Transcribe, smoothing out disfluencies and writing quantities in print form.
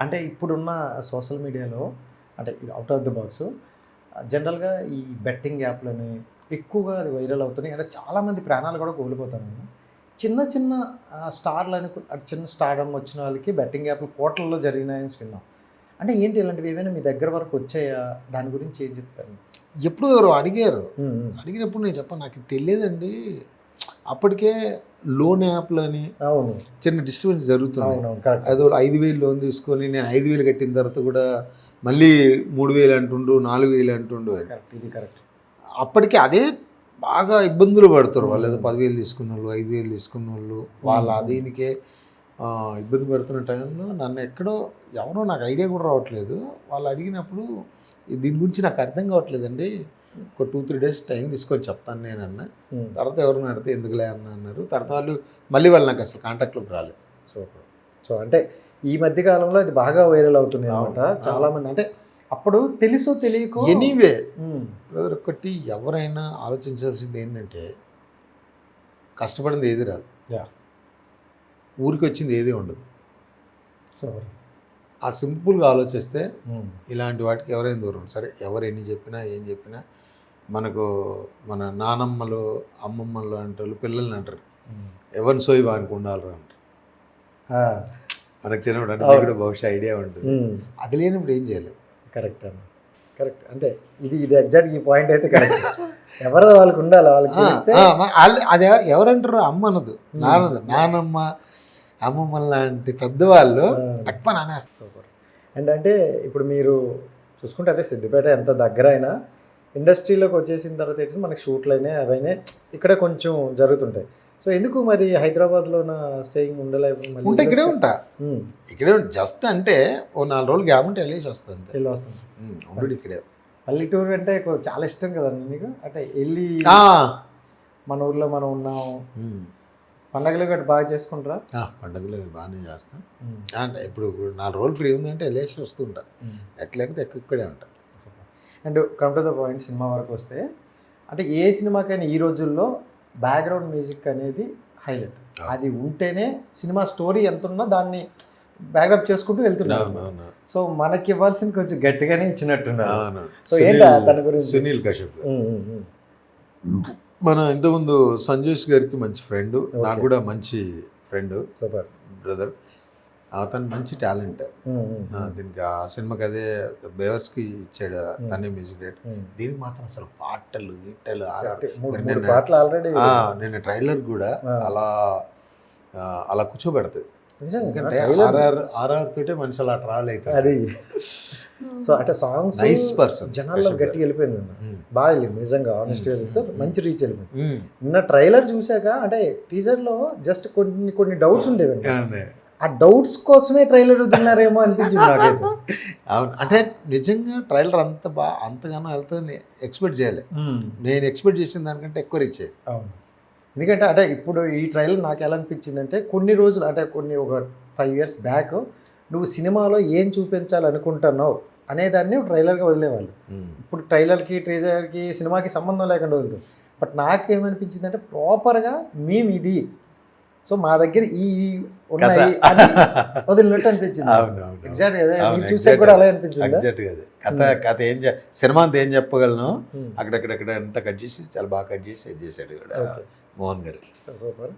అంటే ఇప్పుడున్న సోషల్ మీడియాలో అంటే ఇది అవుట్ ఆఫ్ ది బాక్స్ జనరల్‌గా ఈ బెట్టింగ్ యాప్‌లని ఎక్కువగా అది వైరల్ అవుతున్నాయి. అంటే చాలామంది ప్రాణాలు కూడా కోల్పోతున్నారు. చిన్న చిన్న స్టార్‌లని అంటే చిన్న స్టార్డమ్ వచ్చిన వాళ్ళకి బెట్టింగ్ యాప్‌లు కోట్లల్లో జరిగినాయని విన్నాం. అంటే ఏంటి ఇలాంటివి ఏమైనా మీ దగ్గర వరకు వచ్చాయా? దాని గురించి ఏం చెప్తారు? ఎప్పుడో ఎవరో అడిగారు. హ్మ్. హ్మ్. అడిగినప్పుడు నేను చెప్పాను, నాకు తెలియదండి. అప్పటికే లోన్ యాప్‌లని అవును. చిన్న డిస్టర్బెన్స్ జరుగుతున్నాయి. అవునవును. కరెక్ట్. అదో 5,000 లోన్ తీసుకొని నేను 5,000 కట్టిన తర్వాత కూడా మళ్ళీ 3,000 అంటుండు, 4,000 అంటుండు అని. కరెక్ట్. ఇది కరెక్ట్. అప్పటికి అదే బాగా ఇబ్బందులు పడుతారు. వాళ్ళు ఏదో హ్మ్. 10,000 తీసుకున్నోళ్ళు, 5,000 తీసుకున్నోళ్ళు వాళ్ళ దీనికే ఇబ్బంది పడుతున్న టైంలో నన్ను ఎక్కడో ఎవరో నాకు ఐడియా కూడా రావట్లేదు. వాళ్ళు అడిగినప్పుడు దీని గురించి నాకు అర్థం కావట్లేదండి. ఒక 2-3 డేస్ టైం తీసుకొని చెప్తాను నేనన్నా. హ్మ్. తర్వాత ఎవరిని అడిగితే ఎందుకులే అన్న అన్నారు. తర్వాత మళ్ళీ వాళ్ళు నాకు అసలు కాంటాక్ట్‌లోకి రాలేదు. సూపర్. సో, అంటే ఈ మధ్య కాలంలో ఇది బాగా వైరల్ అవుతుంది అనమాట. అవును. చాలామంది అంటే అప్పుడు తెలుసో తెలియకో ఎనీవే హ్మ్. బ్రదర్, ఒకటి ఎవరైనా ఆలోచించాల్సింది ఏంటంటే కష్టపడింది ఏది రాదు. యాహ్! ఊరికొచ్చింది ఏది ఉండదు. సూపర్. ఆ సింపుల్‌గా ఆలోచిస్తే హ్మ్. ఇలాంటి వాటికి ఎవరైనా దూరం. సరే ఎవరు ఎన్ని చెప్పినా, ఏం చెప్పినా మనకు మన నానమ్మలు, అమ్మమ్మలు లాంటోళ్ళు పిల్లల్ని అంటారు. హ్మ్. ఎవరి సోయి వానికి ఉండాలిరా అంటారు. ఆ! మనకు చిన్నప్పుడు అంటే అవును. మీకు కూడా బహుశా ఐడియా ఉంటుంది. హ్మ్. అది లేనప్పుడు ఏం చేయలేం. కరెక్ట్ అన్న. కరెక్ట్. అంటే ఇది ఎగ్జాక్ట్‌గా ఈ పాయింట్ అయితే కరెక్ట్. ఎవరిది వాళ్ళకి ఉండాలి. వాళ్ళకి తెలిస్తే అదే ఎవరంటారు, అమ్మ అనదు, నాన్నదు. నానమ్మ, అమ్మమ్మ లాంటి పెద్దవాళ్ళు తక్కువ నానేస్తారు. సూపర్. అండ్ అంటే ఇప్పుడు మీరు చూసుకుంటే అదే సిద్దిపేట ఎంత దగ్గరైనా ఇండస్ట్రీలోకి వచ్చేసిన తర్వాత ఏంటంటే మనకి షూట్లయినాయి అవైనాయి ఇక్కడే కొంచెం జరుగుతుంటాయి. సో, ఎందుకు మరి హైదరాబాద్‌లోన స్టేయింగ్ ఉండలేకపోయి మళ్ళీ ఉంటే ఇక్కడే ఉంటా. హ్మ్. ఇక్కడే జస్ట్ అంటే ఓ 4 రోజులు గ్యాప్ ఉంటే వెళ్ళేసి వస్తుంది అంతే. ఎళ్ళి వస్తుంది. ఉండు ఇక్కడే. పల్లెటూరు అంటే చాలా ఇష్టం కదండీ మీకు? అంటే ఎళ్ళి మన ఊర్లో మనం ఉన్నాం. పండగలు గట్రా బాగా చేసుకుంటారా? పండుగలు బాగానే చేస్తాం. హ్మ్. అంటే ఇప్పుడు 4 రోజులు ఫ్రీ ఉందంటే వెళ్ళేసి వస్తుంటా. ఎట్లేకపోతే ఇక్కడే ఉంటా. And come to the point cinema వరకు వస్తే అంటే ఏ సినిమాకైనా ఈ రోజుల్లో బ్యాక్గ్రౌండ్ మ్యూజిక్ అనేది హైలైట్. అది ఉంటేనే సినిమా స్టోరీ ఎంతున్నా దాన్ని బ్యాకప్ చేసుకుంటూ వెళ్తున్నారు. సో, మనకి ఇవ్వాల్సింది కొంచెం గట్టిగానే ఇచ్చినట్టున్నారు. సో, ఏంటా తన గురించి? సునీల్ కశ్యప్ మన ఇంతకుముందు సంజేష్ గారికి మంచి ఫ్రెండ్, నాకు కూడా మంచి ఫ్రెండ్. Super brother. అతను మంచి టాలెంట్. దీనికి ఆ సినిమాకి అదే బేవర్స్కి ఇచ్చాడు తనే మ్యూజిక్ డైరెక్టర్. దీనికి మాత్రం అసలు పాటలు గిట్టలు పాటలు ఆల్రెడీ నిన్న ట్రైలర్ కూడా అలా కూర్చోబెడతాయి. ఎందుకంటే ఆర్ఆర్ తోటే మనిషి అలా ట్రావెల్ అవుతారు. అది సో అంటే సాంగ్స్ నైస్ పర్సన్, జనాల్లో గట్టిగా వెళ్ళిపోయింది అన్న. బాగా వెళ్ళింది నిజంగా, ఆనెస్ట్గా చెప్తే మంచి రీచ్ వెళ్ళిపోయింది. నిన్న ట్రైలర్ చూసాక అంటే టీజర్లో జస్ట్ కొన్ని డౌట్స్ ఉండేవండి. ఆ డౌట్స్ కోసమే ట్రైలర్ వదిలినారేమో అనిపించింది నాకైతే. అవును, అంటే నిజంగా ట్రైలర్ అంతగానో వెళ్తుంది ఎక్స్పెక్ట్ చేయాలి. నేను ఎక్స్పెక్ట్ చేసిన దానికంటే ఎక్కువ రీచ్ అయ్యింది. అవును, ఎందుకంటే అంటే ఇప్పుడు ఈ ట్రైలర్ నాకు ఎలా అనిపించింది అంటే కొన్ని రోజులు అంటే ఒక 5 years బ్యాక్ నువ్వు సినిమాలో ఏం చూపించాలనుకుంటున్నావు అనేదాన్ని ట్రైలర్గా వదిలేవాళ్ళు. ఇప్పుడు ట్రైలర్కి ట్రీజర్కి సినిమాకి సంబంధం లేకుండా వదులుతాం. బట్ నాకేమనిపించింది అంటే ప్రాపర్గా మేము ఇది సో మా దగ్గర ఈ ఉన్నాయి అని వదిలినట్టు అనిపించింది. ఎగ్జాక్ట్ అదే మీరు చూసే కూడా అలా అనిపించింది. కథ సినిమా అంతా ఏం చెప్పగలను అక్కడెక్కడ అంతా కట్ చేసి చాలా బాగా కట్ చేసి చేశాడు కూడా మోహన్ గారు. సూపర్.